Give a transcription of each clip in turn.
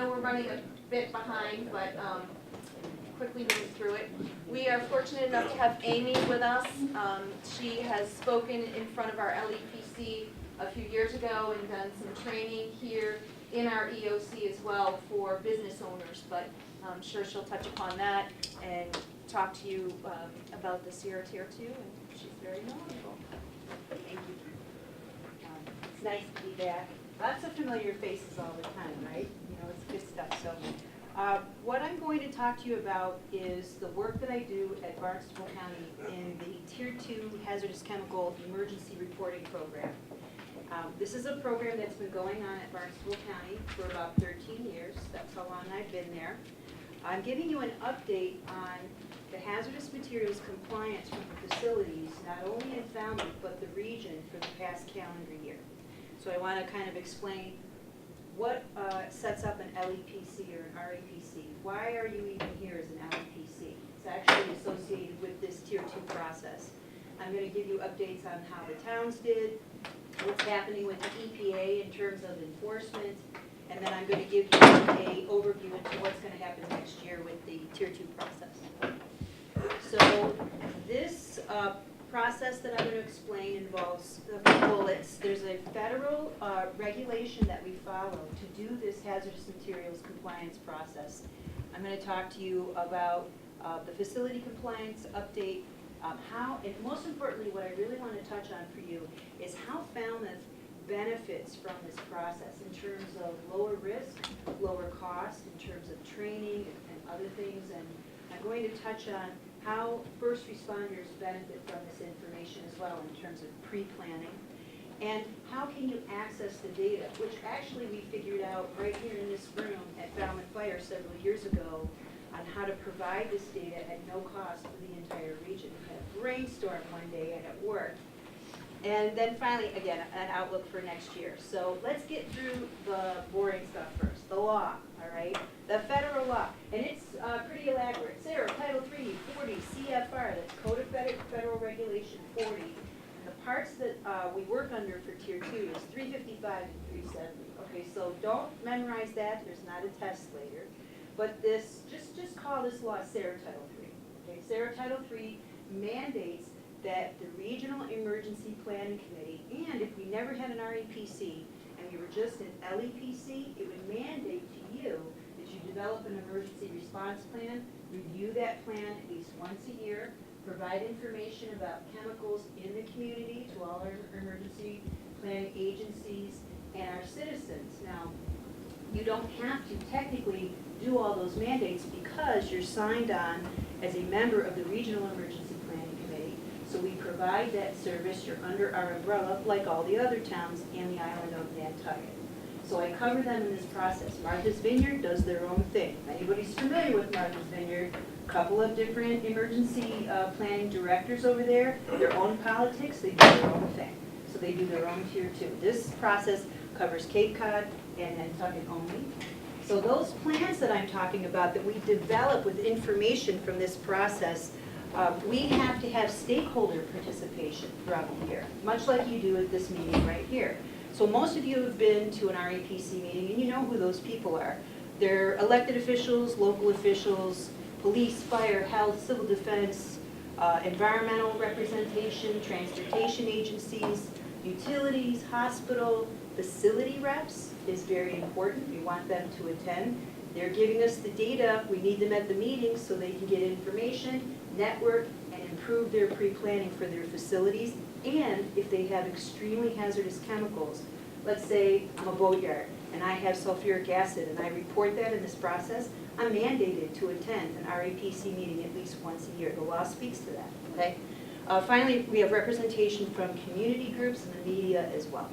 know we're running a bit behind, but quickly move through it. We are fortunate enough to have Amy with us. She has spoken in front of our LEPC a few years ago and done some training here in our EOC as well for business owners, but I'm sure she'll touch upon that and talk to you about the Sierra Tier 2, and she's very knowledgeable. Thank you. It's nice to be back. Lots of familiar faces all the time, right? You know, it's good stuff. So what I'm going to talk to you about is the work that I do at Barnstable County in the Tier 2 Hazardous Chemical Emergency Reporting Program. This is a program that's been going on at Barnstable County for about 13 years. That's how long I've been there. I'm giving you an update on the hazardous materials compliance from the facilities, not only in Falmouth, but the region for the past calendar year. So I want to kind of explain what sets up an LEPC or an REPC. Why are you even here as an LEPC? It's actually associated with this Tier 2 process. I'm going to give you updates on how the towns did, what's happening with the EPA in terms of enforcement, and then I'm going to give you an overview into what's going to happen next year with the Tier 2 process. So this process that I'm going to explain involves a few bullets. There's a federal regulation that we follow to do this hazardous materials compliance process. I'm going to talk to you about the facility compliance update, how, and most importantly, what I really want to touch on for you is how Falmouth benefits from this process in terms of lower risk, lower cost, in terms of training and other things. And I'm going to touch on how first responders benefit from this information as well in terms of pre-planning. And how can you access the data, which actually we figured out right here in this room at Falmouth Fire several years ago on how to provide this data at no cost for the entire region. We had a brainstorm one day and it worked. And then finally, again, an outlook for next year. So let's get through the boring stuff first. The law, all right? The federal law. And it's pretty elaborate. Sarah, Title 3, 40, CFR, that's Code of Federal Regulation 40. And the parts that we work under for Tier 2 is 355 and 370. Okay, so don't memorize that. There's not a test later. But this, just call this law Sarah Title 3. Okay, Sarah Title 3 mandates that the Regional Emergency Planning Committee, and if we never had an REPC and we were just an LEPC, it would mandate to you that you develop an emergency response plan, review that plan at least once a year, provide information about chemicals in the community to all our emergency planning agencies and our citizens. Now, you don't have to technically do all those mandates because you're signed on as a member of the Regional Emergency Planning Committee. So we provide that service. You're under our umbrella, like all the other towns in the island of Nantucket. So I cover them in this process. Martha's Vineyard does their own thing. If anybody's familiar with Martha's Vineyard, a couple of different emergency planning directors over there, their own politics, they do their own thing. So they do their own Tier 2. This process covers Cape Cod and Nantucket only. So those plans that I'm talking about that we develop with information from this process, we have to have stakeholder participation throughout the year, much like you do at this meeting right here. So most of you have been to an REPC meeting and you know who those people are. They're elected officials, local officials, police, fire, health, civil defense, environmental representation, transportation agencies, utilities, hospital, facility reps is very important. We want them to attend. They're giving us the data. We need them at the meetings so they can get information, network, and improve their pre-planning for their facilities. And if they have extremely hazardous chemicals, let's say I'm a boatyard and I have sulfuric acid and I report that in this process, I'm mandated to attend an REPC meeting at least once a year. The law speaks to that, okay? Finally, we have representation from community groups and the media as well.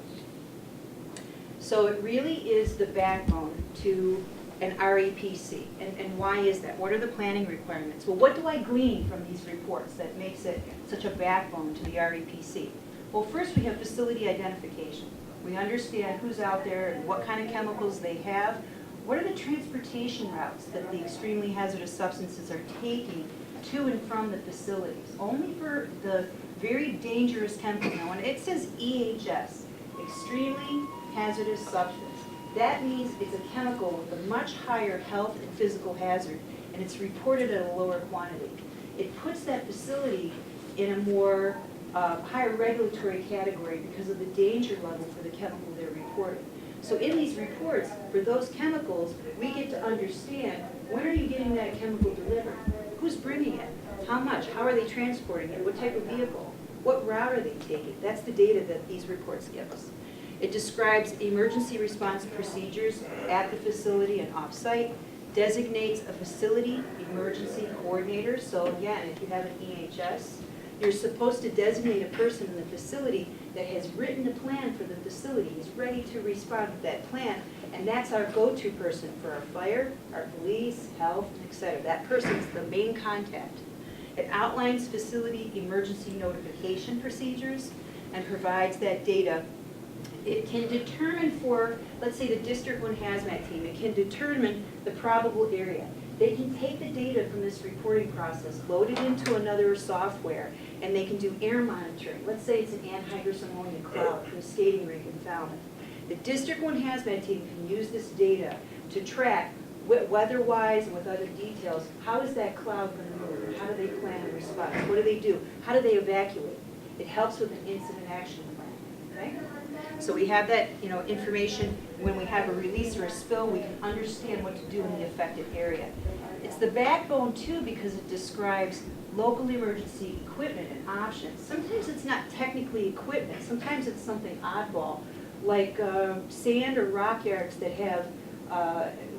So it really is the backbone to an REPC. And why is that? What are the planning requirements? Well, what do I glean from these reports that makes it such a backbone to the REPC? Well, first we have facility identification. We understand who's out there and what kind of chemicals they have. What are the transportation routes that the extremely hazardous substances are taking to and from the facilities? Only for the very dangerous chemicals. Now, when it says EHS, extremely hazardous substance, That means it's a chemical with a much higher health and physical hazard, and it's reported at a lower quantity. It puts that facility in a more higher regulatory category because of the danger level for the chemical they're reporting. So in these reports, for those chemicals, we get to understand, when are you getting that chemical delivered? Who's bringing it? How much? How are they transporting it? What type of vehicle? What route are they taking? That's the data that these reports give us. It describes emergency response procedures at the facility and off-site, designates a facility emergency coordinator. So again, if you have an EHS, you're supposed to designate a person in the facility that has written a plan for the facility, is ready to respond to that plan, and that's our go-to person for our fire, our police, health, etc. That person's the main contact. It outlines facility emergency notification procedures and provides that data. It can determine for, let's say, the District 1 hazmat team, it can determine the probable area. They can take the data from this reporting process, load it into another software, and they can do air monitoring. Let's say it's an anhydrous ammonia cloud from a skating rink in Falmouth. The District 1 hazmat team can use this data to track weather-wise and with other details, how is that cloud going to move? How do they plan a response? What do they do? How do they evacuate? It helps with an incident action plan, okay? So we have that, information. When we have a release or a spill, we can understand what to do in the affected area. It's the backbone, too, because it describes local emergency equipment and options. Sometimes it's not technically equipment. Sometimes it's something oddball, like sand or rock yards that have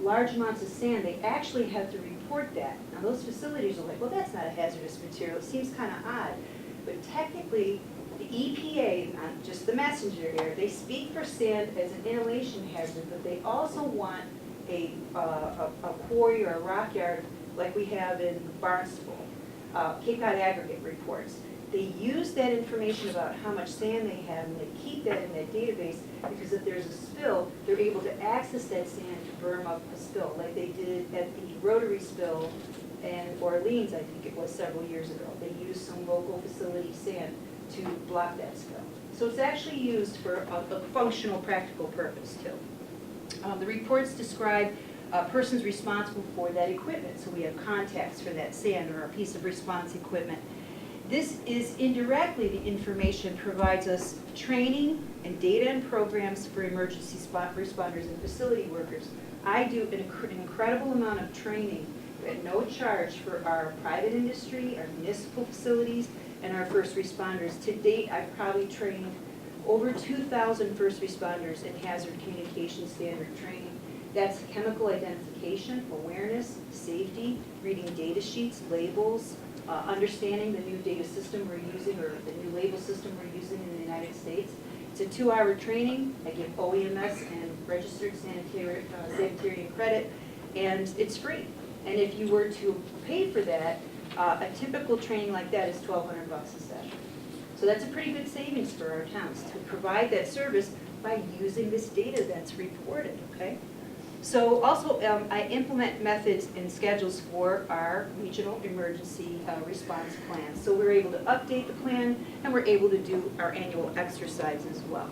large amounts of sand. They actually have to report that. Now, those facilities are like, well, that's not a hazardous material. It seems kind of odd. But technically, the EPA, not just the messenger here, they speak for sand as an inhalation hazard, but they also want a quarry or a rock yard like we have in Barnstable, Cape Cod aggregate reports. They use that information about how much sand they have, and they keep that in that database, because if there's a spill, they're able to access that sand to berm up a spill, like they did at the Rotary spill in Orleans, I think it was several years ago. They used some local facility sand to block that spill. So it's actually used for a functional, practical purpose, too. The reports describe persons responsible for that equipment, so we have contacts for that sand or a piece of response equipment. This is indirectly the information provides us training and data and programs for emergency spot responders and facility workers. I do an incredible amount of training at no charge for our private industry, our municipal facilities, and our first responders. To date, I've probably trained over 2,000 first responders in hazard communication standard training. That's chemical identification, awareness, safety, reading data sheets, labels, understanding the new data system we're using or the new label system we're using in the United States. It's a 2-hour training. I give OEMS and registered sanitarian credit, and it's free. And if you were to pay for that, a typical training like that is $1,200 a session. So that's a pretty good savings for our towns to provide that service by using this data that's reported, okay? So also, I implement methods and schedules for our regional emergency response plans. So we're able to update the plan, and we're able to do our annual exercise as well.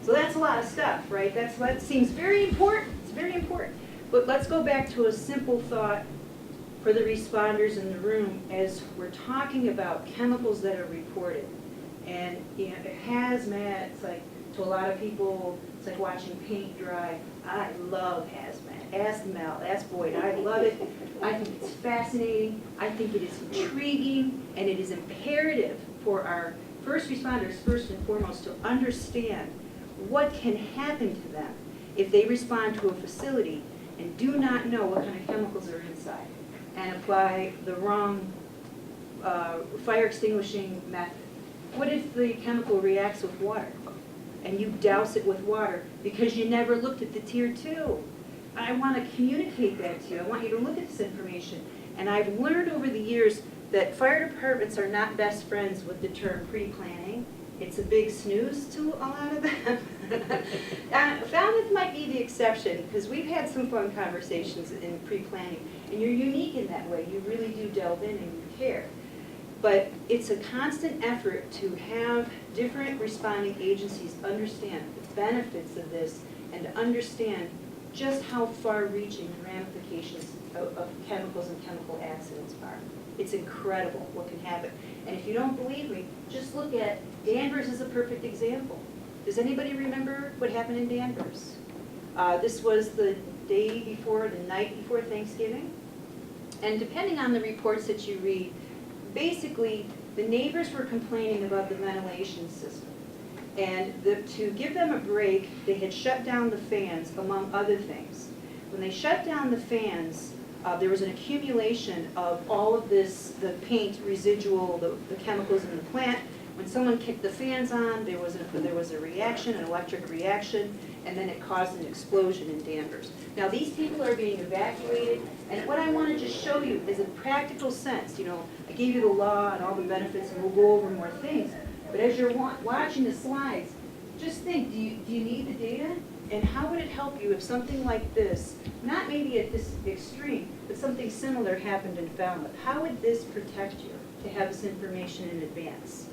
So that's a lot of stuff, right? That seems very important. It's very important. But let's go back to a simple thought for the responders in the room as we're talking about chemicals that are reported. And hazmat, it's like, to a lot of people, it's like watching paint dry. I love hazmat. Ask Mel, ask Boyd, I love it. I think it's fascinating. I think it is intriguing, and it is imperative for our first responders, first and foremost, to understand what can happen to them if they respond to a facility and do not know what kind of chemicals are inside and apply the wrong fire extinguishing method. What if the chemical reacts with water and you douse it with water because you never looked at the tier 2? I want to communicate that to you. I want you to look at this information. And I've learned over the years that fire departments are not best friends with the term pre-planning. It's a big snooze to a lot of them. Falmouth might be the exception, because we've had some fun conversations in pre-planning, and you're unique in that way. You really do delve in and you care. But it's a constant effort to have different responding agencies understand the benefits of this and to understand just how far-reaching the ramifications of chemicals and chemical accidents are. It's incredible what can happen. And if you don't believe me, just look at Danvers is a perfect example. Does anybody remember what happened in Danvers? This was the night before Thanksgiving. And depending on the reports that you read, basically the neighbors were complaining about the ventilation system. And to give them a break, they had shut down the fans, among other things. When they shut down the fans, there was an accumulation of all of this, the paint residual, the chemicals in the plant. When someone kicked the fans on, there was a reaction, an electric reaction, and then it caused an explosion in Danvers. Now these people are being evacuated, and what I want to just show you is a practical sense. You know, I gave you the law and all the benefits, and we'll go over more things. But as you're watching the slides, just think, do you need the data? And how would it help you if something like this, not maybe at this extreme, but something similar happened in Falmouth? How would this protect you to have this information in advance?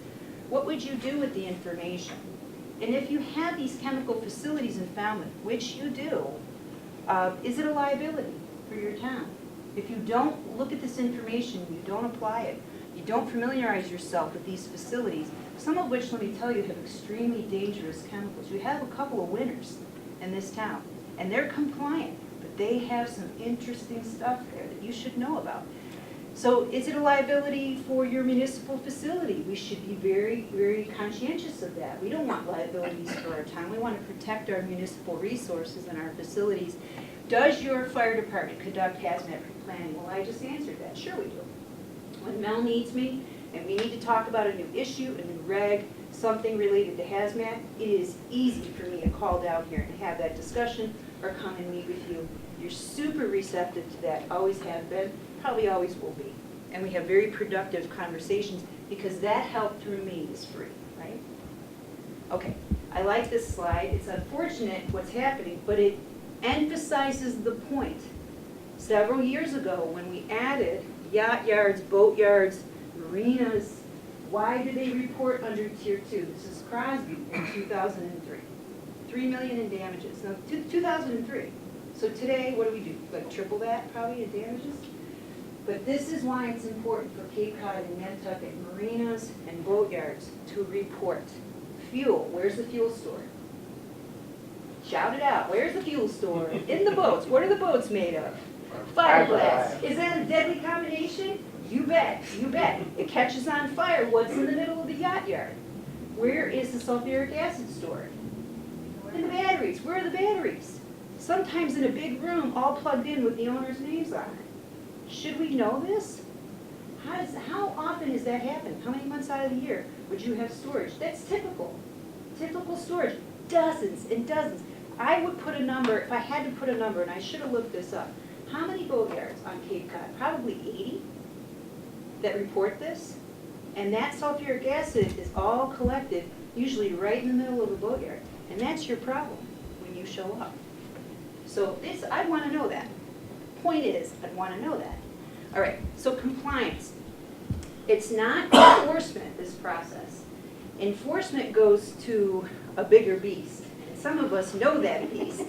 What would you do with the information? And if you have these chemical facilities in Falmouth, which you do, is it a liability for your town? If you don't look at this information, you don't apply it, you don't familiarize yourself with these facilities, some of which, let me tell you, have extremely dangerous chemicals. You have a couple of winners in this town, and they're compliant, but they have some interesting stuff there that you should know about. So is it a liability for your municipal facility? We should be very, very conscientious of that. We don't want liabilities for our town. We want to protect our municipal resources and our facilities. Does your fire department conduct hazmat pre-planning? Well, I just answered that. Sure we do. When Mel needs me and we need to talk about a new issue, a new reg, something related to hazmat, it is easy for me to call down here and have that discussion or come and meet with you. You're super receptive to that, always have been, probably always will be. And we have very productive conversations because that help through me is free, right? Okay, I like this slide. It's unfortunate what's happening, but it emphasizes the point. Several years ago, when we added yacht yards, boat yards, marinas, why do they report under Tier 2? This is Crosby in 2003. $3 million in damages. Now, 2003. So today, what do? Like triple that probably in damages? But this is why it's important for Cape Cod and Nantucket marinas and boat yards to report. Fuel, where's the fuel stored? Shout it out, where's the fuel stored? In the boats, what are the boats made of? Fiberglass. Is that a deadly combination? You bet, you bet. It catches on fire, what's in the middle of the yacht yard? Where is the sulfuric acid stored? In the batteries, where are the batteries? Sometimes in a big room, all plugged in with the owner's names on it. Should we know this? How often does that happen? How many months out of the year would you have storage? That's typical. Typical storage. Dozens and dozens. I would put a number, if I had to put a number, and I should have looked this up, how many boat yards on Cape Cod? Probably 80 that report this. And that sulfuric acid is all collected, usually right in the middle of a boat yard. And that's your problem when you show up. So I want to know that. Point is, I want to know that. All right, so compliance. It's not enforcement, this process. Enforcement goes to a bigger beast. And some of us know that beast.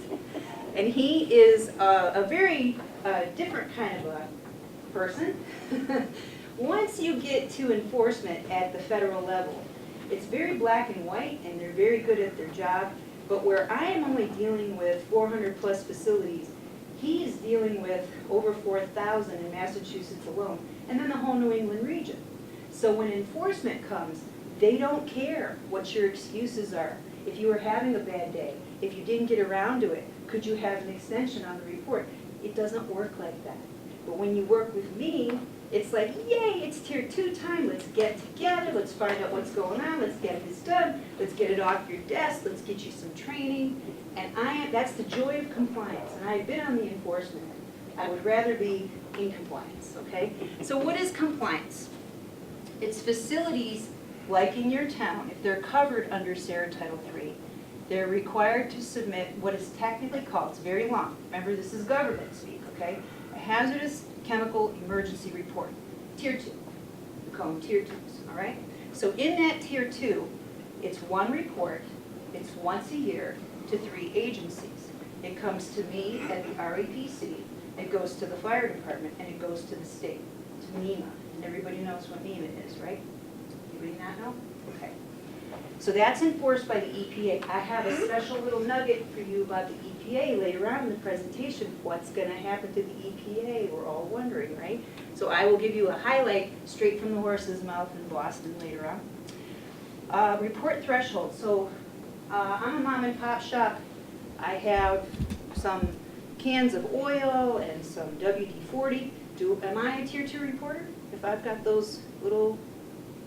And he is a very different kind of a person. Once you get to enforcement at the federal level, it's very black and white, and they're very good at their job. But where I am only dealing with 400 plus facilities, he is dealing with over 4,000 in Massachusetts alone, and then the whole New England region. So when enforcement comes, they don't care what your excuses are. If you were having a bad day, if you didn't get around to it, could you have an extension on the report? It doesn't work like that. But when you work with me, it's like, yay, it's Tier 2 time, let's get together, let's find out what's going on, let's get this done, let's get it off your desk, let's get you some training. And that's the joy of compliance. And I've been on the enforcement. I would rather be in compliance, okay? So what is compliance? It's facilities like in your town, if they're covered under SARA Title III, they're required to submit what is technically called, it's very long, remember this is government speak, okay? A hazardous chemical emergency report, Tier 2. We call them Tier 2s, all right? So in that Tier 2, it's one report, it's once a year, to 3 agencies. It comes to me at the RAPC, it goes to the fire department, and it goes to the state, to NEMA. And everybody knows what NEMA is, right? Anybody not know? Okay. So that's enforced by the EPA. I have a special little nugget for you about the EPA later on in the presentation. What's going to happen to the EPA? We're all wondering, right? So I will give you a highlight straight from the horse's mouth in Boston later on. Report threshold. So I'm a mom and pop shop. I have some cans of oil and some WD-40. Am I a tier 2 reporter if I've got those little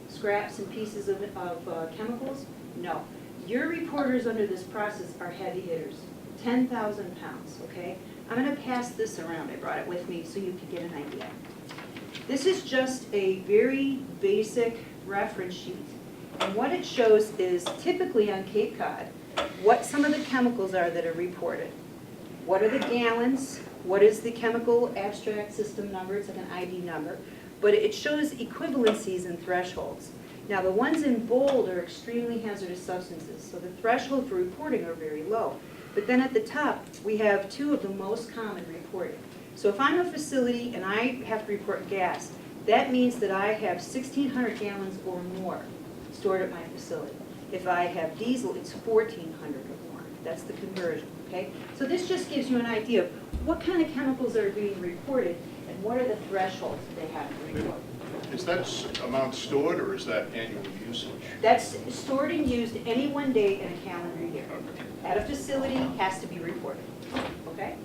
scraps and pieces of chemicals? No. Your reporters under this process are heavy hitters, 10,000 pounds, okay? I'm gonna pass this around. I brought it with me so you can get an idea. This is just a very basic reference sheet. And what it shows is typically on Cape Cod, what some of the chemicals are that are reported. What are the gallons? What is the chemical abstract system number? It's like an ID number. But it shows equivalencies and thresholds. Now the ones in bold are extremely hazardous substances, so the threshold for reporting are very low. But then at the top, we have 2 of the most common reported. So if I'm a facility and I have to report gas, that means that I have 1,600 gallons or more stored at my facility. If I have diesel, it's 1,400 or more. That's the conversion, okay? So this just gives you an idea of what kind of chemicals are being reported and what are the thresholds that they have to report. Is that amount stored, or is that annual usage? That's stored and used any one day in a calendar year. At a facility, has to be reported, okay?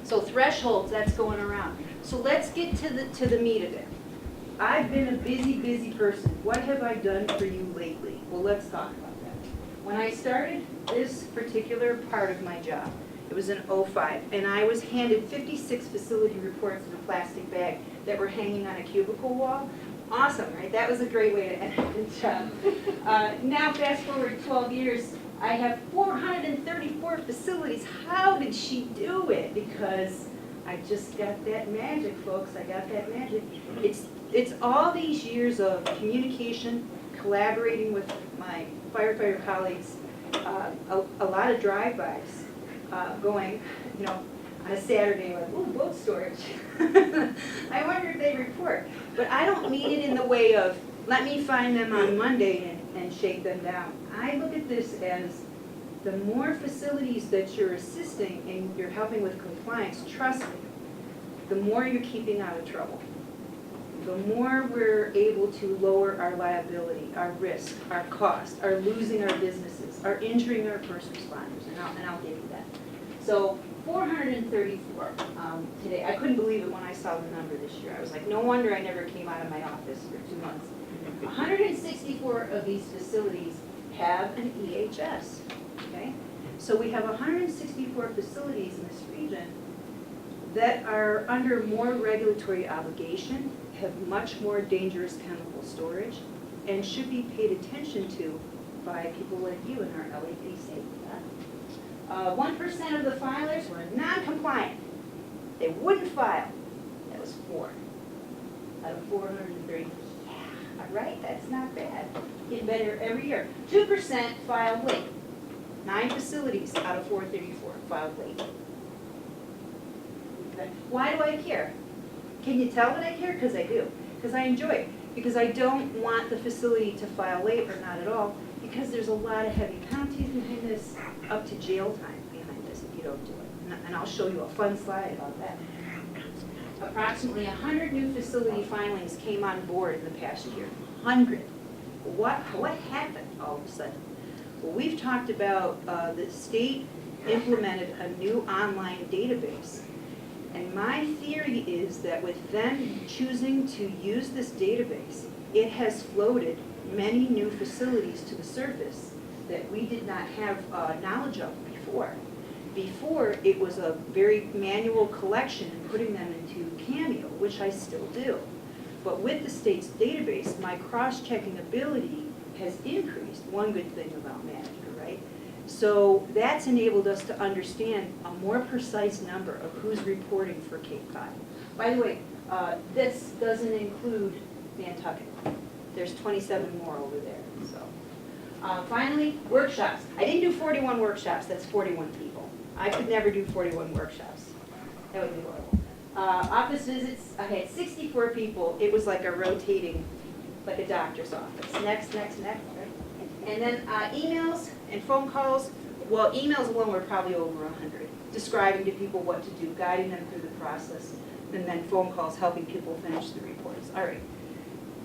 So thresholds, that's going around. So let's get to the meat of it. I've been a busy person. What have I done for you lately? Well, let's talk about that. When I started this particular part of my job, it was in '05, and I was handed 56 facility reports in a plastic bag that were hanging on a cubicle wall. Awesome, right? That was a great way to end the job. Now fast forward 12 years, I have 434 facilities. How did she do it? Because I just got that magic, folks. I got that magic. It's all these years of communication, collaborating with my firefighter colleagues, a lot of drive-bys, going, you know, on a Saturday, like, ooh, boat storage. I wonder if they report. But I don't mean it in the way of, let me find them on Monday and shake them down. I look at this as the more facilities that you're assisting and you're helping with compliance, trust me, the more you're keeping out of trouble. The more we're able to lower our liability, our risk, our cost, our losing our businesses, our injuring our first responders, and I'll give you that. So 434 today. I couldn't believe it when I saw the number this year. I was like, no wonder I never came out of my office for 2 months. 164 of these facilities have an EHS, okay? So we have 164 facilities in this region that are under more regulatory obligation, have much more dangerous chemical storage, and should be paid attention to by people like you in our LAPC. 1% of the filers were non-compliant. They wouldn't file. That was 4 out of 430. Yeah, all right, that's not bad. Getting better every year. 2% filed late. 9 facilities out of 434 filed late. Why do I care? Can you tell that I care? Because I do. Because I enjoy it. Because I don't want the facility to file late or not at all. Because there's a lot of heavy penalties behind this, up to jail time behind this if you don't do it. And I'll show you a fun slide about that. Approximately 100 new facility filings came on board in the past year. 100. What happened all of a sudden? Well, we've talked about the state implemented a new online database. And my theory is that with them choosing to use this database, it has floated many new facilities to the surface that we did not have knowledge of before. Before, it was a very manual collection and putting them into Cameo, which I still do. But with the state's database, my cross-checking ability has increased. One good thing about Manager, right? So that's enabled us to understand a more precise number of who's reporting for Cape Cod. By the way, this doesn't include Nantucket. There's 27 more over there. So Finally, workshops. I didn't do 41 workshops, that's 41 people. I could never do 41 workshops. That would be horrible. Office visits, I had 64 people. It was like a rotating, like a doctor's office. Next, right? And then emails and phone calls. Well, emails alone were probably over 100, describing to people what to do, guiding them through the process, and then phone calls helping people finish the reports. All right.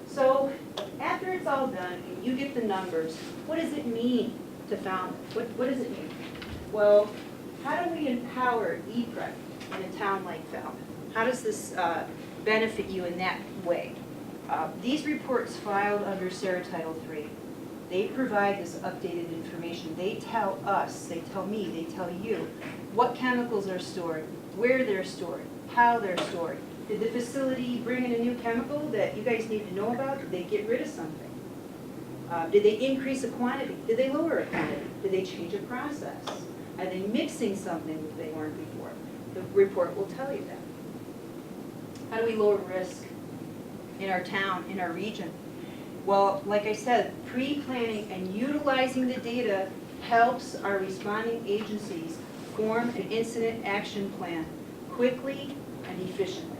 So after it's all done and you get the numbers, what does it mean to Falmouth? What does it mean? Well, how do we empower EPREC in a town like Falmouth? How does this benefit you in that way? These reports filed under Sarah Title III, they provide this updated information. They tell us, they tell me, they tell you what chemicals are stored, where they're stored, how they're stored. Did the facility bring in a new chemical that you guys need to know about? Did they get rid of something? Did they increase a quantity? Did they lower a quantity? Did they change a process? Are they mixing something that they weren't before? The report will tell you that. How do we lower risk in our town, in our region? Well, like I said, pre-planning and utilizing the data helps our responding agencies form an incident action plan quickly and efficiently.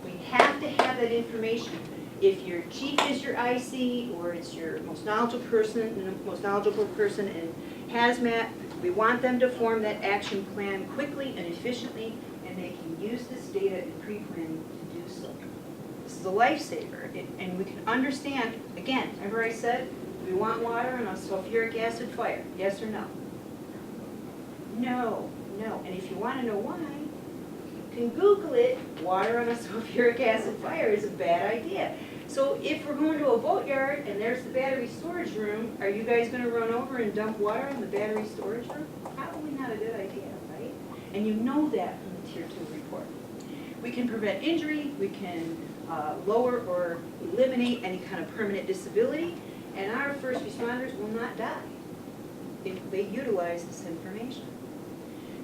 We have to have that information. If your chief is your IC or it's your most knowledgeable person in hazmat, we want them to form that action plan quickly and efficiently, and they can use this data in pre-planning to do so. This is a lifesaver, and we can understand, again, remember I said, we want water and a sulfuric acid fire, yes or no? No, and if you want to know why, you can Google it. Water on a sulfuric acid fire is a bad idea. So if we're going to a boatyard and there's the battery storage room, are you guys going to run over and dump water in the battery storage room? Probably not a good idea, right? And you know that from the Tier 2 report. We can prevent injury, we can lower or eliminate any kind of permanent disability, and our first responders will not die if they utilize this information.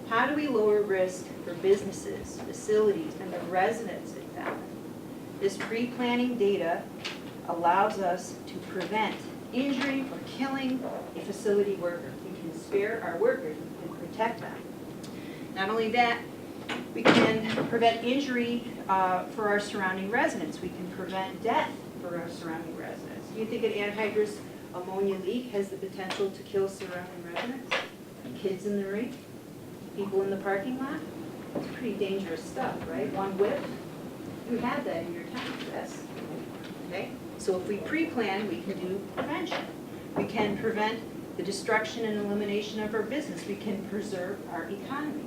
How do we lower risk for businesses, facilities, and the residents in Falmouth? This pre-planning data allows us to prevent injury or killing a facility worker. We can spare our workers and protect them. Not only that, we can prevent injury for our surrounding residents. We can prevent death for our surrounding residents. Do you think an anhydrous ammonia leak has the potential to kill surrounding residents? Kids in the rink? People in the parking lot? It's pretty dangerous stuff, right? One whiff? You have that in your town, yes? Okay? So if we pre-plan, we can do prevention. We can prevent the destruction and elimination of our business. We can preserve our economy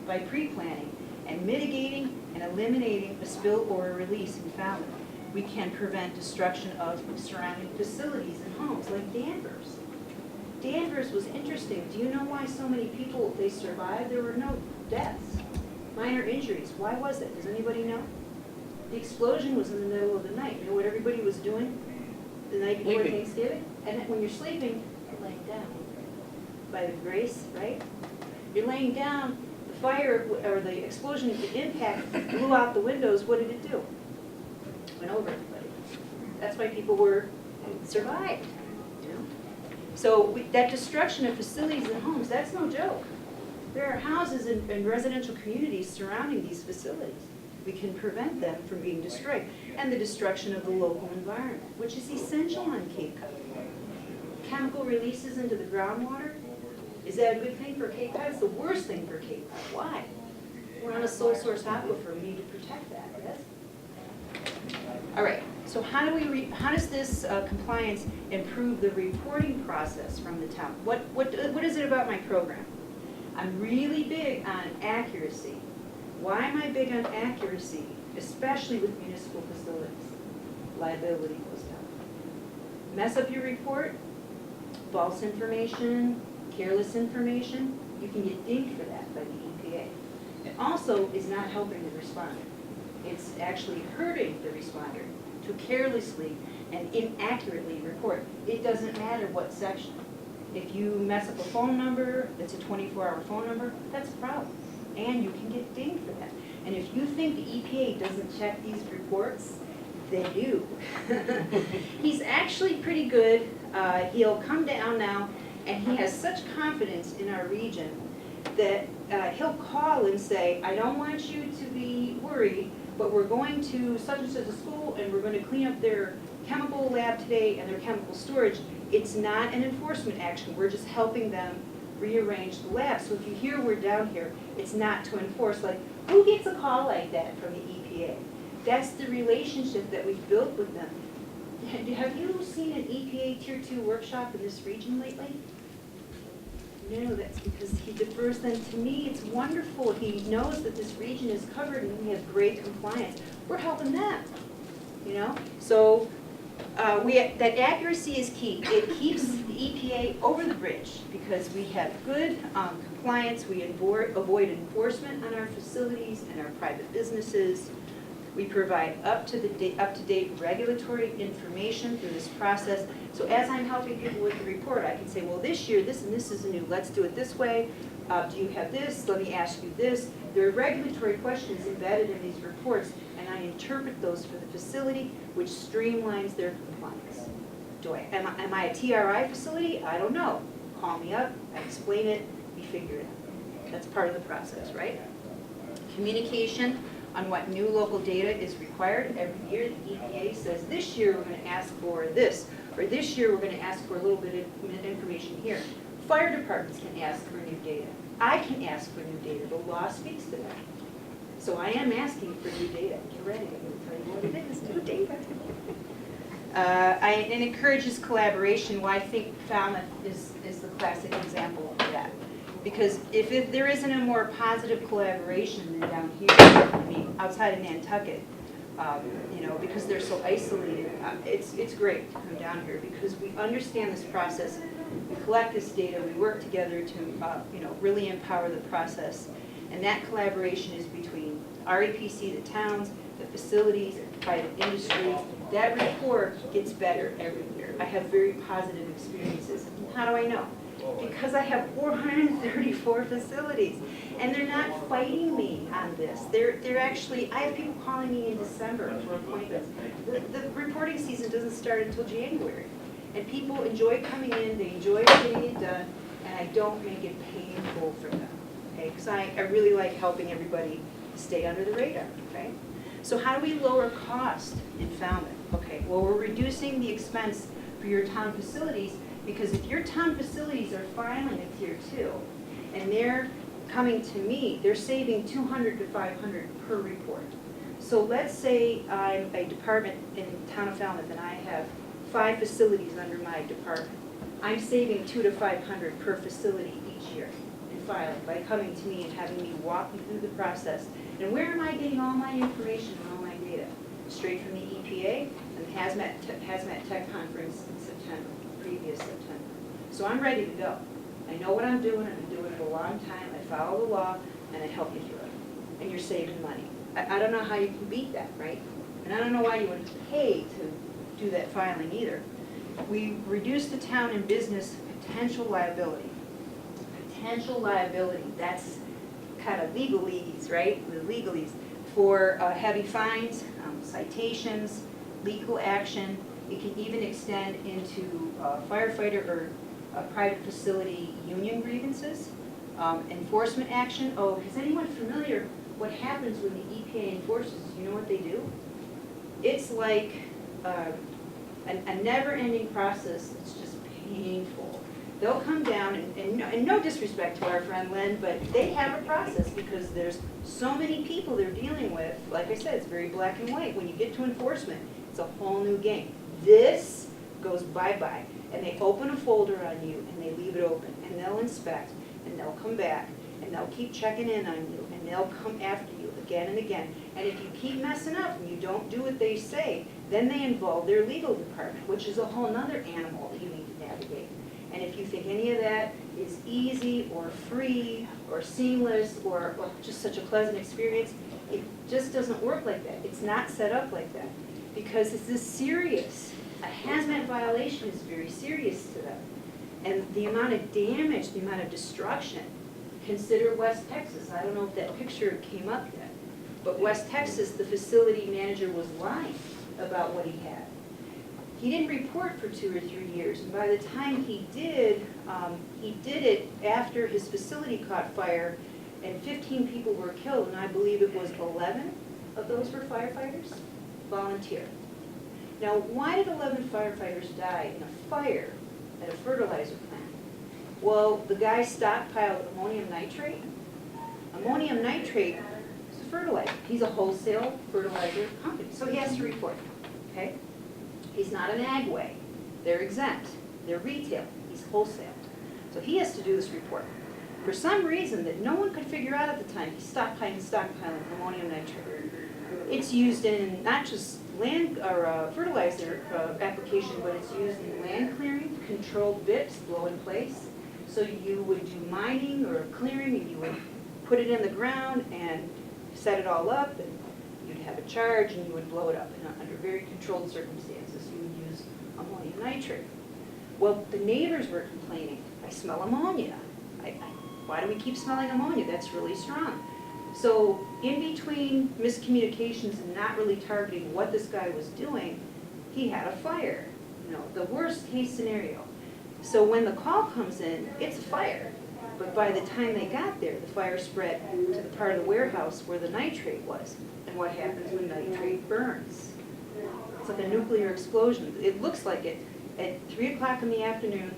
by pre-planning and mitigating and eliminating a spill or a release in Falmouth. We can prevent destruction of surrounding facilities and homes, like Danvers. Danvers was interesting. Do you know why so many people, they survived? There were no deaths, minor injuries. Why was it? Does anybody know? The explosion was in the middle of the night. You know what everybody was doing the night before Thanksgiving? And when you're sleeping, you're laying down. By the grace, right? You're laying down, the fire, or the explosion, the impact blew out the windows. What did it do? Went over everybody. That's why people survived. So that destruction of facilities and homes, that's no joke. There are houses and residential communities surrounding these facilities. We can prevent them from being destroyed. And the destruction of the local environment, which is essential on Cape Cod. Chemical releases into the groundwater, is that a good thing for Cape Cod? It's the worst thing for Cape Cod. Why? We're on a sole source aquifer. We need to protect that, yes? All right. So how does this compliance improve the reporting process from the town? What is it about my program? I'm really big on accuracy. Why am I big on accuracy, especially with municipal facilities? Liability goes down. Mess up your report, false information, careless information, you can get dinged for that by the EPA. It also is not helping the responder. It's actually hurting the responder to carelessly and inaccurately report. It doesn't matter what section. If you mess up a phone number that's a 24-hour phone number, that's a problem. And you can get dinged for that. And if you think the EPA doesn't check these reports, they do. He's actually pretty good. He'll come down now, and he has such confidence in our region that he'll call and say, I don't want you to be worried, but we're going to such and such a school, and we're going to clean up their chemical lab today and their chemical storage. It's not an enforcement action, we're just helping them rearrange the lab. So if you hear we're down here, it's not to enforce. Like, who gets a call like that from the EPA? That's the relationship that we've built with them. Have you seen an EPA Tier 2 workshop in this region lately? No, that's because he defers them to me. It's wonderful. He knows that this region is covered and we have great compliance. We're helping them, you know? So that accuracy is key. It keeps the EPA over the bridge because we have good compliance. We avoid enforcement on our facilities and our private businesses. We provide up-to-date regulatory information through this process. So as I'm helping people with the report, I can say, well, this year, this and this is new. Let's do it this way. Do you have this? Let me ask you this. There are regulatory questions embedded in these reports, and I interpret those for the facility, which streamlines their compliance. Am I a TRI facility? I don't know. Call me up, I explain it, we figure it out. That's part of the process, right? Communication on what new local data is required. Every year, the EPA says, this year we're going to ask for this, or this year we're going to ask for a little bit of information here. Fire departments can ask for new data. I can ask for new data. The law speaks to that. So I am asking for new data. Get ready, I'm going to tell you what it is, new data. It encourages collaboration. Well, I think Falmouth is the classic example of that. Because if there isn't a more positive collaboration than down here, I mean, outside of Nantucket, you know, because they're so isolated, it's great to come down here because we understand this process, we collect this data, we work together to, you know, really empower the process. And that collaboration is between REPC, the towns, the facilities, private industry. That report gets better every year. I have very positive experiences. How do I know? Because I have 434 facilities, and they're not fighting me on this. They're actually, I have people calling me in December for appointments. The reporting season doesn't start until January, and people enjoy coming in, they enjoy getting it done, and I don't make it painful for them, okay? Because I really like helping everybody stay under the radar, okay? So how do we lower cost in Falmouth? Okay, well, we're reducing the expense for your town facilities. Because if your town facilities are filing a Tier 2, and they're coming to me, they're saving $200 to $500 per report. So let's say I'm a department in the town of Falmouth, and I have 5 facilities under my department. I'm saving $200 to $500 per facility each year in filing by coming to me and having me walk me through the process. And where am I getting all my information and all my data? Straight from the EPA and the Hazmat Tech Conference in September. Previous September. So I'm ready to go. I know what I'm doing, I've been doing it a long time, I follow the law, and I help you through it. And you're saving money. I don't know how you can beat that, right? And I don't know why you would pay to do that filing either. We reduce the town and business potential liability. Potential liability, that's kind of legalese, right? The legalese for heavy fines, citations, legal action. It can even extend into firefighter or private facility union grievances, enforcement action. Oh, is anyone familiar what happens when the EPA enforces? You know what they do? It's like a never-ending process. It's just painful. They'll come down, and no disrespect to our friend Len, but they have a process because there's so many people they're dealing with. Like I said, it's very black and white. When you get to enforcement, it's a whole new game. This goes bye-bye, and they open a folder on you, and they leave it open, and they'll inspect, and they'll come back, and they'll keep checking in on you, and they'll come after you again and again. And if you keep messing up and you don't do what they say, then they involve their legal department, which is a whole nother animal that you need to navigate. And if you think any of that is easy or free or seamless or just such a pleasant experience, it just doesn't work like that. It's not set up like that because this is serious. A hazmat violation is very serious to them. And the amount of damage, the amount of destruction, consider West Texas. I don't know if that picture came up yet, but West Texas, the facility manager was lying about what he had. he didn't report for 2 or 3 years, and by the time he did it after his facility caught fire, and 15 people were killed, and I believe it was 11 of those were firefighters, volunteer. Now, why did 11 firefighters die in a fire at a fertilizer plant? Well, the guy stockpiled ammonium nitrate. Ammonium nitrate is a fertilizer. He's a wholesale fertilizer company, so he has to report, okay? He's not an agway. They're exempt. They're retail. He's wholesale. So he has to do this report. For some reason that no one could figure out at the time, he's stockpiling ammonium nitrate. It's used in not just land or fertilizer application, but it's used in land clearing, controlled bits, blow in place. So you would do mining or clearing, and you would put it in the ground and set it all up, and you'd have a charge, and you would blow it up. And under very controlled circumstances, you would use ammonium nitrate. Well, the neighbors were complaining, I smell ammonia. Why do we keep smelling ammonia? That's really strong. So in between miscommunications and not really targeting what this guy was doing, he had a fire, the worst case scenario. So when the call comes in, it's a fire. But by the time they got there, the fire spread to the part of the warehouse where the nitrate was. And what happens when nitrate burns? It's like a nuclear explosion. It looks like it at 3 o'clock in the afternoon,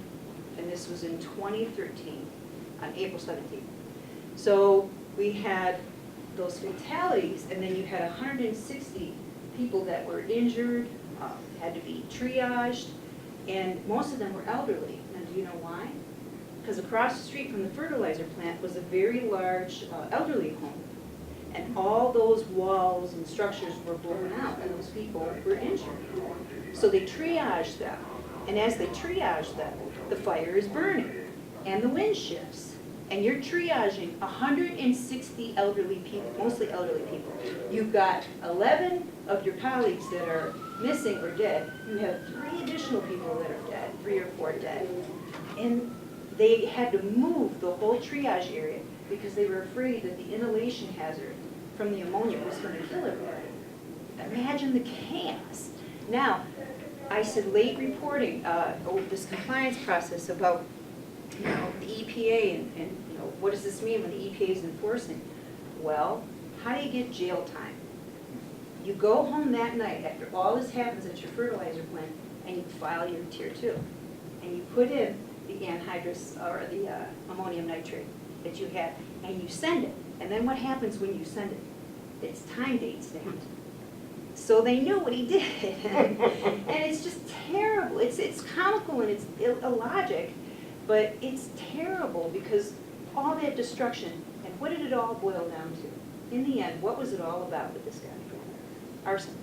and this was in 2013, on April 17th. So we had those fatalities, and then you had 160 people that were injured, had to be triaged, and most of them were elderly. Now, do you know why? Because across the street from the fertilizer plant was a very large elderly home, and all those walls and structures were blown out, and those people were injured. So they triaged them, and as they triaged them, the fire is burning, and the wind shifts. And you're triaging 160 elderly people, mostly elderly people. You've got 11 of your colleagues that are missing or dead. You have 3 additional people that are dead, 3 or 4 dead. And they had to move the whole triage area because they were afraid that the inhalation hazard from the ammonia was going to kill everybody. Imagine the chaos. Now, I said late reporting, this compliance process about the EPA and what does this mean when the EPA is enforcing? Well, how do you get jail time? You go home that night after all this happens at your fertilizer plant, and you file your Tier 2. And you put in the anhydrous or the ammonium nitrate that you had, and you send it. And then what happens when you send it? It's time date stamped. So they knew what he did. And it's just terrible. It's comical and it's illogic. But it's terrible because all that destruction, and what did it all boil down to? In the end, what was it all about with this guy? Arson.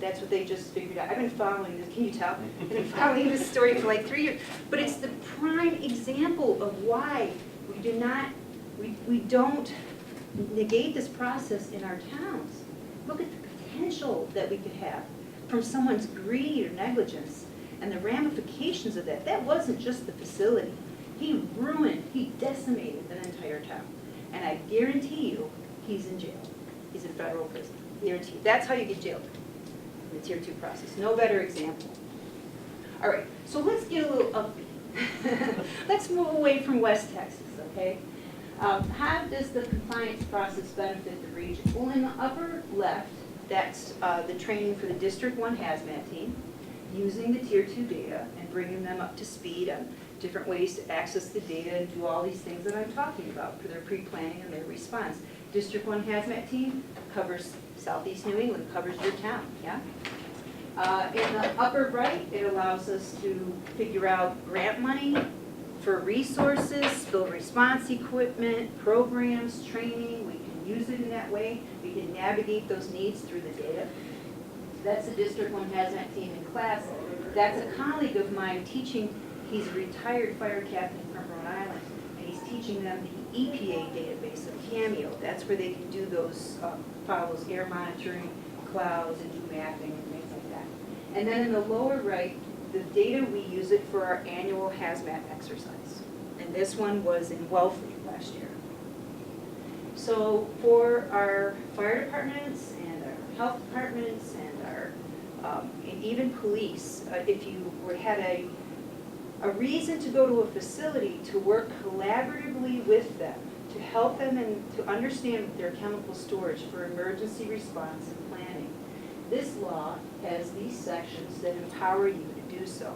That's what they just figured out. I've been following this, can you tell? I've been following this story for like 3 years. But it's the prime example of why we don't negate this process in our towns. Look at the potential that we could have from someone's greed or negligence. And the ramifications of that, that wasn't just the facility. He decimated an entire town. And I guarantee you, he's in jail. He's in federal prison. Guarantee you. That's how you get jailed in the Tier 2 process. No better example. All right, so let's get a little upbeat. Let's move away from West Texas, okay? How does the compliance process benefit the region? Well, in the upper left, that's the training for the District 1 hazmat team, using the Tier 2 data and bringing them up to speed on different ways to access the data and do all these things that I'm talking about for their pre-planning and their response. District 1 hazmat team covers Southeast New England, covers your town, yeah? In the upper right, it allows us to figure out grant money for resources, spill response equipment, programs, training. We can use it in that way. We can navigate those needs through the data. That's the District 1 hazmat team in class. That's a colleague of mine teaching. He's a retired fire captain from Rhode Island, and he's teaching them the EPA database of Cameo. That's where they can do those, follow those air monitoring clouds and do mapping and things like that. And then in the lower right, the data, we use it for our annual hazmat exercise. And this one was in Wellfleet last year. So for our fire departments and our health departments and our And even police, if you had a reason to go to a facility to work collaboratively with them, to help them and to understand their chemical storage for emergency response and planning. This law has these sections that empower you to do so.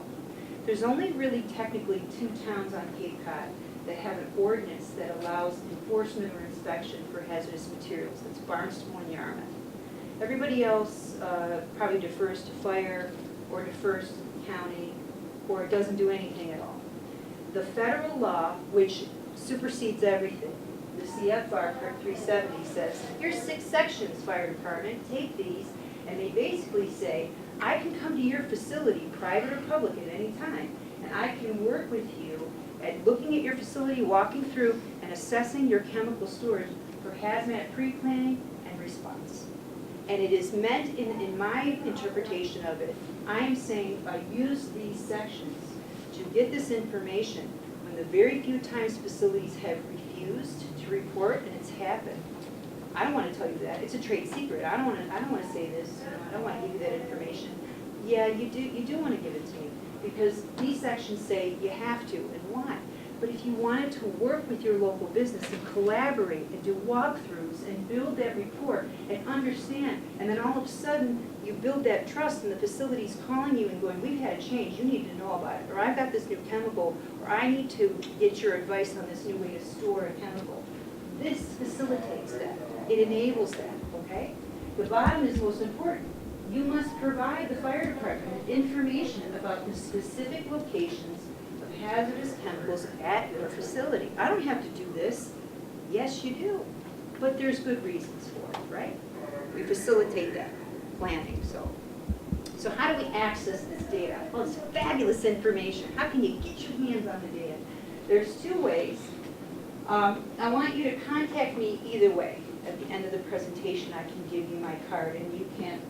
There's only really technically 2 towns on Cape Cod that have an ordinance that allows enforcement or inspection for hazardous materials. That's Barnstable and Yarmouth. Everybody else probably defers to fire or defers to the county, or it doesn't do anything at all. The federal law, which supersedes everything, the CFR Part 370 says, here's 6 sections, fire department, take these, and they basically say, I can come to your facility, private or public, at any time, and I can work with you at looking at your facility, walking through, and assessing your chemical storage for hazmat pre-planning and response. And it is meant, in my interpretation of it, I am saying I use these sections to get this information when the very few times facilities have refused to report, and it's happened. I don't want to tell you that. It's a trade secret. I don't want to say this. I don't want to give you that information. Yeah, you do want to give it to me, because these sections say you have to, and why? But if you wanted to work with your local business and collaborate and do walkthroughs and build that report and understand, and then all of a sudden you build that trust and the facility's calling you and going, we've had a change, you need to know about it, or I've got this new chemical, or I need to get your advice on this new way to store a chemical. This facilitates that. It enables that, okay? The bottom is most important. You must provide the fire department with information about the specific locations of hazardous chemicals at your facility. I don't have to do this. Yes, you do. But there's good reasons for it, right? We facilitate that planning, So how do we access this data? Well, it's fabulous information. How can you get your hands on the data? There's 2 ways. I want you to contact me either way. At the end of the presentation, I can give you my card, and you can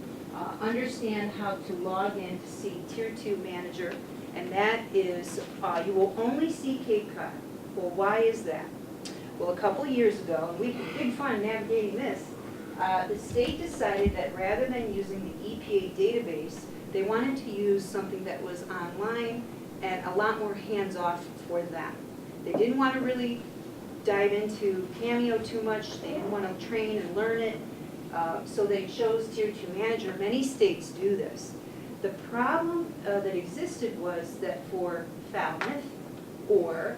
understand how to log in to see Tier 2 Manager, and that is, you will only see Cape Cod. Well, why is that? Well, a couple years ago, and we had big fun navigating this, the state decided that rather than using the EPA database, they wanted to use something that was online and a lot more hands-off for them. They didn't want to really dive into Cameo too much. They didn't want to train and learn it. So they chose Tier 2 Manager. Many states do this. The problem that existed was that for Falmouth or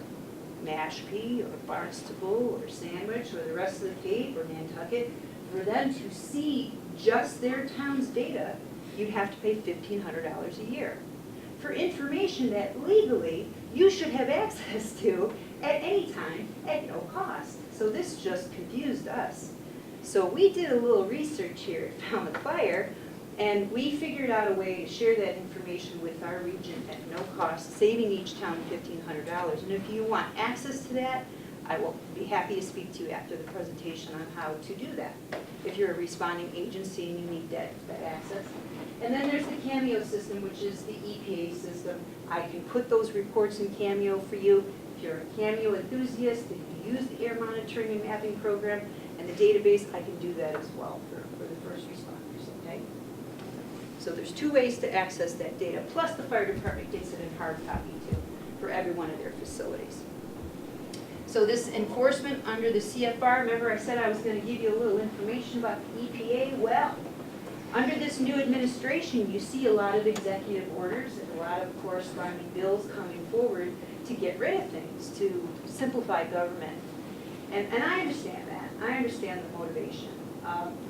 Mashpee or Barnstable or Sandwich or the rest of the Cape or Nantucket, for them to see just their town's data, you'd have to pay $1,500 a year for information that legally you should have access to at any time at no cost. So this just confused us. So we did a little research here at Falmouth Fire, and we figured out a way to share that information with our region at no cost, saving each town $1,500. And if you want access to that, I will be happy to speak to you after the presentation on how to do that, if you're a responding agency and you need that access. And then there's the Cameo system, which is the EPA system. I can put those reports in Cameo for you. If you're a Cameo enthusiast, if you use the air monitoring and mapping program and the database, I can do that as well for the first responders, okay? So there's 2 ways to access that data, plus the fire department gets it in hard copy too, for every one of their facilities. So this enforcement under the CFR, remember I said I was going to give you a little information about the EPA? Well, under this new administration, you see a lot of executive orders and a lot of corresponding bills coming forward to get rid of things, to simplify government. And I understand that. I understand the motivation.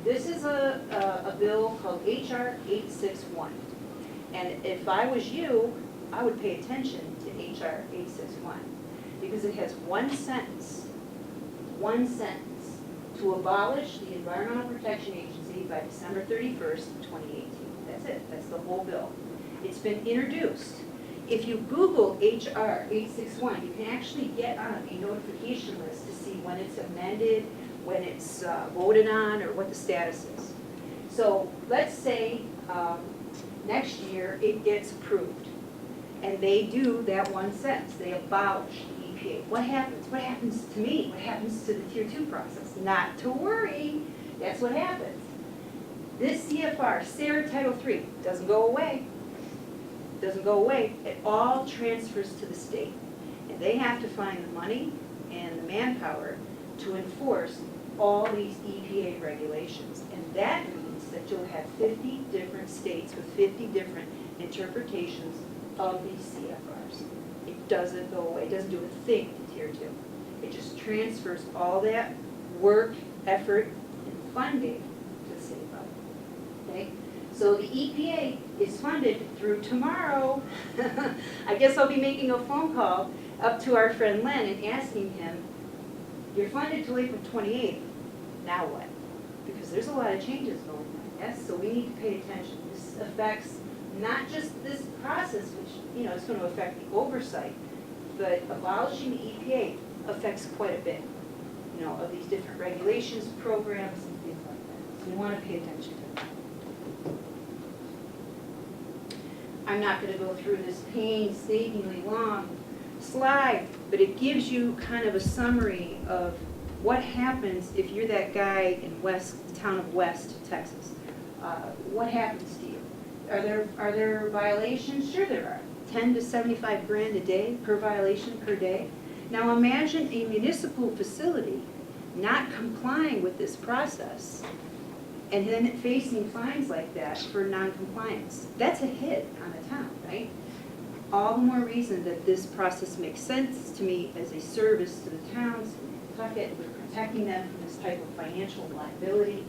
This is a bill called H.R. 861. And if I was you, I would pay attention to H.R. 861. Because it has one sentence, to abolish the Environmental Protection Agency by December 31st, 2018. That's it. That's the whole bill. It's been introduced. If you Google H.R. 861, you can actually get on a notification list to see when it's amended, when it's voted on, or what the status is. So let's say next year it gets approved, and they do that one sentence. They abolish the EPA. What happens? What happens to me? What happens to the Tier 2 process? Not to worry. That's what happens. This CFR, SARA Title III, doesn't go away. Doesn't go away. It all transfers to the state. And they have to find the money and the manpower to enforce all these EPA regulations. And that means that you'll have 50 different states with 50 different interpretations of these CFRs. It doesn't go away. It doesn't do a thing to Tier 2. It just transfers all that work, effort, and funding to the state level. Okay? So the EPA is funded through tomorrow. I guess I'll be making a phone call up to our friend Len and asking him, you're funded till April 28th, now what? Because there's a lot of changes going on, yes? So we need to pay attention. This affects not just this process, which, you know, is going to affect the oversight, but abolishing the EPA affects quite a bit, you know, of these different regulations, programs, and things like that. So we want to pay attention to that. I'm not going to go through this painstakingly long slide, but it gives you kind of a summary of what happens if you're that guy in town of West, Texas. What happens to you? Are there violations? Sure there are. 10 to 75 grand a day per violation per day. Now imagine a municipal facility not complying with this process and then facing fines like that for non-compliance. That's a hit on the town, right? All the more reason that this process makes sense to me as a service to the towns. We're protecting them from this type of financial liability.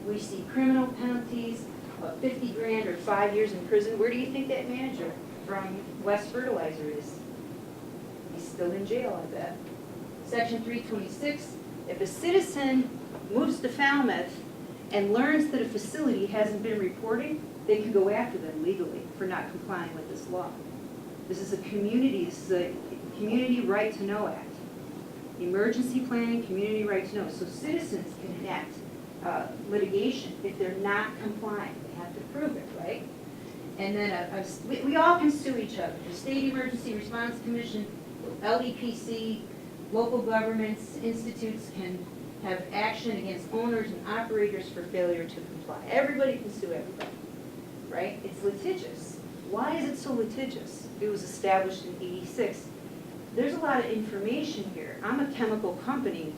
We see criminal penalties of 50 grand or 5 years in prison. Where do you think that manager from West Fertilizer is? He's still in jail, I bet. Section 326, if a citizen moves to Falmouth and learns that a facility hasn't been reporting, they can go after them legally for not complying with this law. This is a community right to know act. Emergency planning, community right to know. So citizens can enact litigation if they're not compliant. They have to prove it, right? And then we all can sue each other. The State Emergency Response Commission, LEPC, local governments, institutes can have action against owners and operators for failure to comply. Everybody can sue everybody, right? It's litigious. Why is it so litigious? It was established in '86. There's a lot of information here. I'm a chemical company.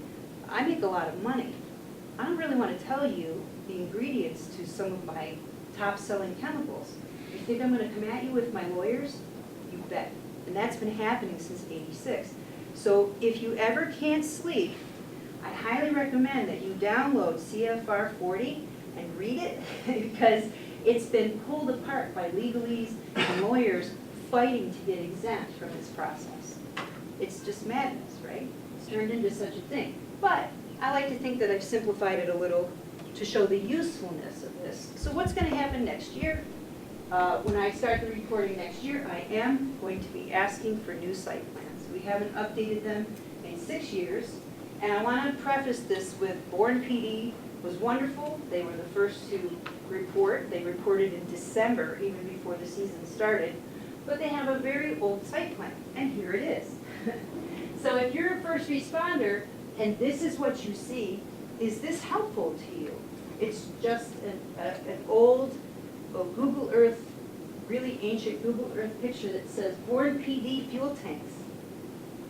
I make a lot of money. I don't really want to tell you the ingredients to some of my top-selling chemicals. You think I'm going to come at you with my lawyers? You bet. And that's been happening since '86. So if you ever can't sleep, I highly recommend that you download CFR 40 and read it because it's been pulled apart by legalese and lawyers fighting to get exempt from this process. It's just madness, right? It's turned into such a thing. But I like to think that I've simplified it a little to show the usefulness of this. So what's going to happen next year? When I start the reporting next year, I am going to be asking for new site plans. We haven't updated them in 6 years. And I want to preface this with Bourne PD was wonderful. They were the first to report. They reported in December, even before the season started. But they have a very old site plan, and here it is. So if you're a first responder, and this is what you see, is this helpful to you? It's just an old Google Earth, really ancient Google Earth picture that says Bourne PD fuel tanks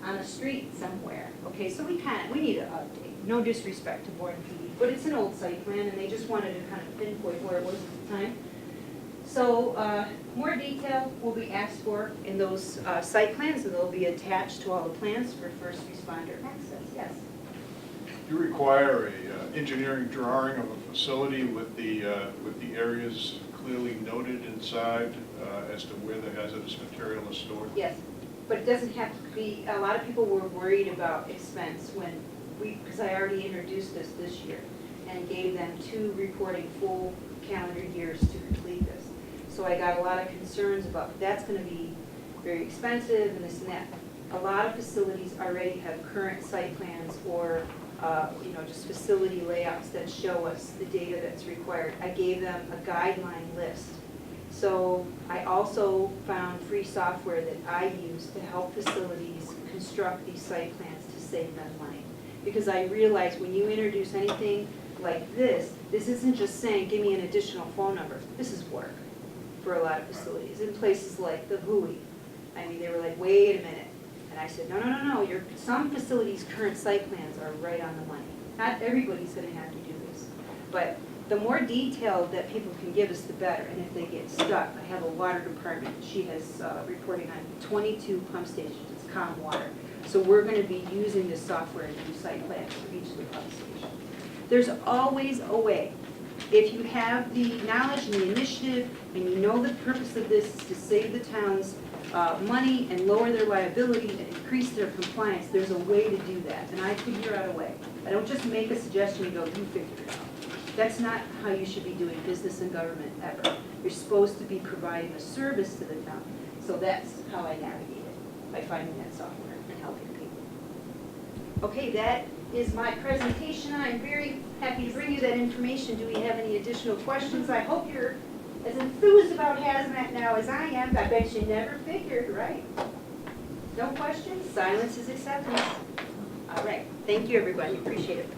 on a street somewhere. Okay, so we need to update. No disrespect to Bourne PD, but it's an old site plan, and they just wanted to kind of pinpoint where it was at the time. So more detail will be asked for in those site plans, and they'll be attached to all the plans for first responder access. Yes? Do you require a engineering drawing of a facility with the areas clearly noted inside as to where the hazardous material is stored? Yes, but it doesn't have to be. A lot of people were worried about expense because I already introduced this year and gave them 2 reporting full calendar years to complete this. So I got a lot of concerns about that's going to be very expensive and this and that. A lot of facilities already have current site plans or just facility layouts that show us the data that's required. I gave them a guideline list. So I also found free software that I use to help facilities construct these site plans to save them money. Because I realized when you introduce anything like this isn't just saying, give me an additional phone number. This is work for a lot of facilities. In places like the Hui, I mean, they were like, wait a minute. And I said, no, some facilities' current site plans are right on the money. Not everybody's gonna have to do this. But the more detail that people can give us, the better. And if they get stuck, I have a water department. She has reporting on 22 pump stations, it's calm water. So we're gonna be using this software to do site plans for each of the pump stations. There's always a way. If you have the knowledge and the initiative, and you know the purpose of this is to save the towns money and lower their liability and increase their compliance, there's a way to do that, and I figure out a way. I don't just make a suggestion and go, you figure it out. That's not how you should be doing business and government ever. You're supposed to be providing a service to the town. So that's how I navigate it, by finding that software and helping people. Okay, that is my presentation. I'm very happy to bring you that information. Do we have any additional questions? I hope you're as enthused about hazmat now as I am. I bet you never figured, right? No questions? Silence is acceptance. All right. Thank you, everybody. Appreciate it.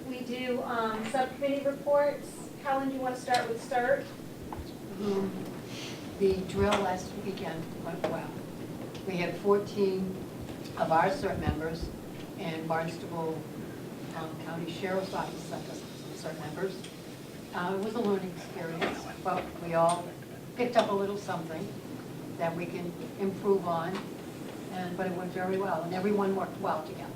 We do subcommittee reports. Helen, do you want to start with START? The drill last weekend went well. We had 14 of our CERT members, and Barnstable County Sheriff's Office sent us some CERT members. It was a learning experience, but we all picked up a little something that we can improve on, but it went very well, and everyone worked well together.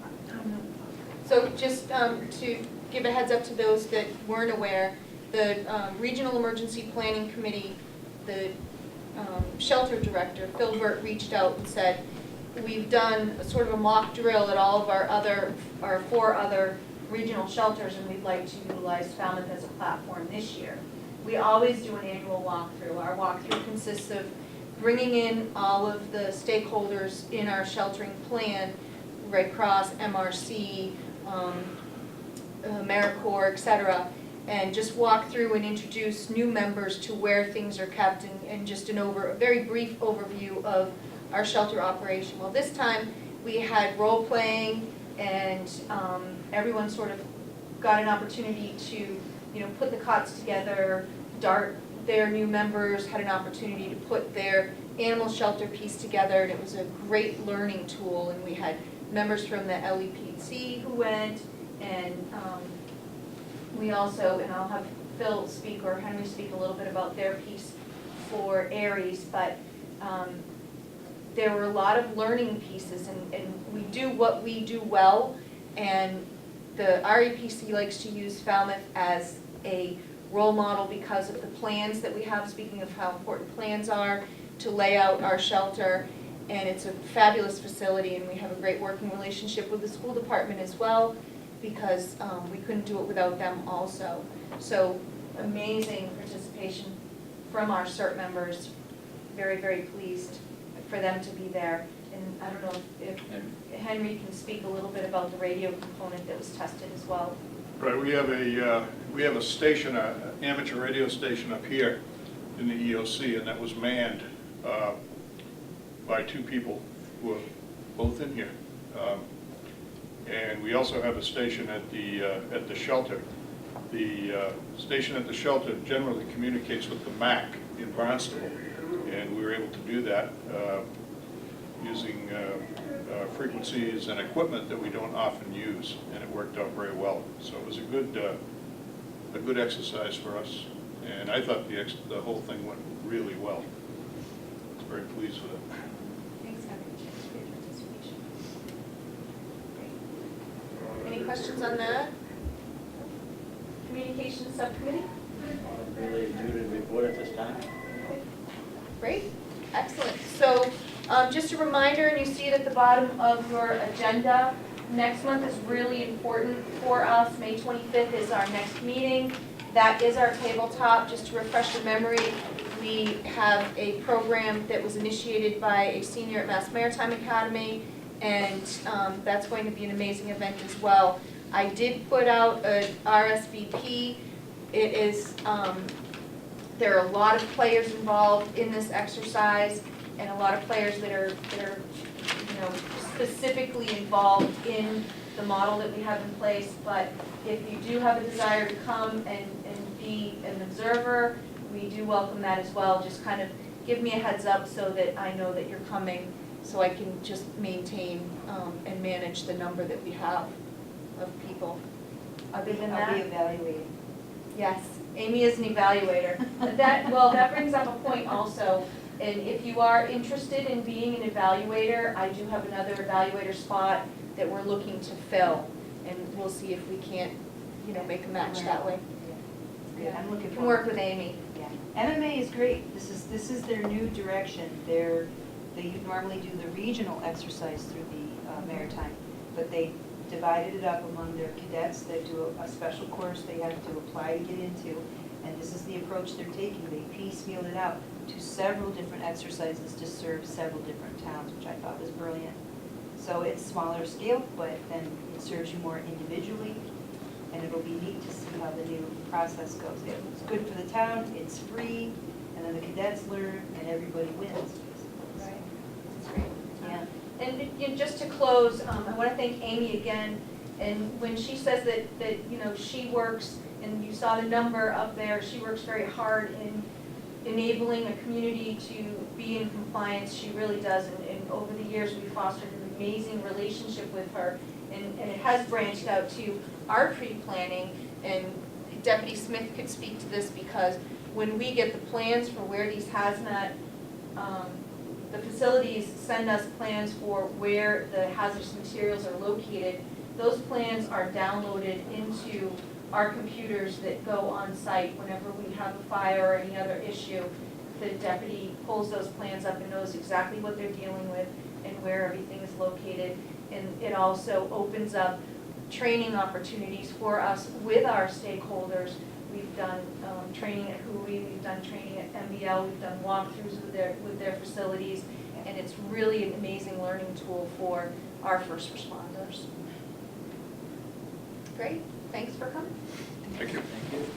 So just to give a heads up to those that weren't aware, the Regional Emergency Planning Committee, the shelter director, Phil Burt, reached out and said, we've done a sort of a mock drill at all of our 4 other regional shelters, and we'd like to utilize Falmouth as a platform this year. We always do an annual walkthrough. Our walkthrough consists of bringing in all of the stakeholders in our sheltering plan, Red Cross, MRC, AmeriCorps, et cetera, and just walk through and introduce new members to where things are kept, and just a very brief overview of our shelter operation. Well, this time we had role playing, and everyone sort of got an opportunity to, put the cots together. DART, their new members, had an opportunity to put their animal shelter piece together, and it was a great learning tool. And we had members from the LEPC who went, and we also, and I'll have Phil speak or Henry speak a little bit about their piece for Aries, but there were a lot of learning pieces, and we do what we do well, and the REPC likes to use Falmouth as a role model because of the plans that we have, speaking of how important plans are to lay out our shelter, and it's a fabulous facility, and we have a great working relationship with the school department as well, because we couldn't do it without them also. So amazing participation from our CERT members, very, very pleased for them to be there. And I don't know if Henry can speak a little bit about the radio component that was tested as well. Right, we have a station, an amateur radio station up here in the EOC, and that was manned by 2 people who are both in here. And we also have a station at the shelter. The station at the shelter generally communicates with the MAC in Barnstable, and we were able to do that using frequencies and equipment that we don't often use, and it worked out very well. So it was a good exercise for us, and I thought the whole thing went really well. I was very pleased with it. Thanks, Henry. Thanks for your participation. Great. Any questions on that? Communications subcommittee? Really due to report at this time. Great, excellent. So just a reminder, and you see it at the bottom of your agenda, next month is really important for us. May 25th is our next meeting. That is our tabletop. Just to refresh your memory, we have a program that was initiated by a senior at Mass Maritime Academy, and that's going to be an amazing event as well. I did put out a RSVP. It is, there are a lot of players involved in this exercise. and a lot of players that are, you know, specifically involved in the model that we have in place. But if you do have a desire to come and be an observer, we do welcome that as well. Just kind of give me a heads up so that I know that you're coming, so I can just maintain and manage the number that we have of people. Other than that. I'll be evaluating. Yes, Amy is an evaluator. That brings up a point also, and if you are interested in being an evaluator, I do have another evaluator spot that we're looking to fill, and we'll see if we can't, you know, make a match that way. Good, I'm looking Can forward. work with Amy. Yeah, MMA is great. This is their new direction. They normally do the regional exercise through the Maritime, but they divided it up among their cadets. They do a special course they have to apply to get into, and this is the approach they're taking. They piecemealed it out to several different exercises to serve several different towns, which I thought was brilliant. So it's smaller scale, but then it serves you more individually, and it'll be neat to see how the new process goes. It's good for the town, it's free, and then the cadets learn, and everybody wins. Right. That's great. Yeah. And you know, just to close, I want to thank Amy again. And when she says that you know, she works, and you saw the number up there, she works very hard in enabling a community to be in compliance. She really does. And over the years, we fostered an amazing relationship with her. And it has branched out to our pre-planning. And Deputy Smith could speak to this, because when we get the plans for where these hazmat, the facilities send us plans for where the hazardous materials are located. Those plans are downloaded into our computers that go on site whenever we have a fire or any other issue. The deputy pulls those plans up and knows exactly what they're dealing with and where everything is located. And it also opens up training opportunities for us with our stakeholders. We've done training at HUI, we've done training at MBL, we've done walkthroughs with their facilities, and it's really an amazing learning tool for our first responders. Great, thanks for coming. Thank you. Thank you.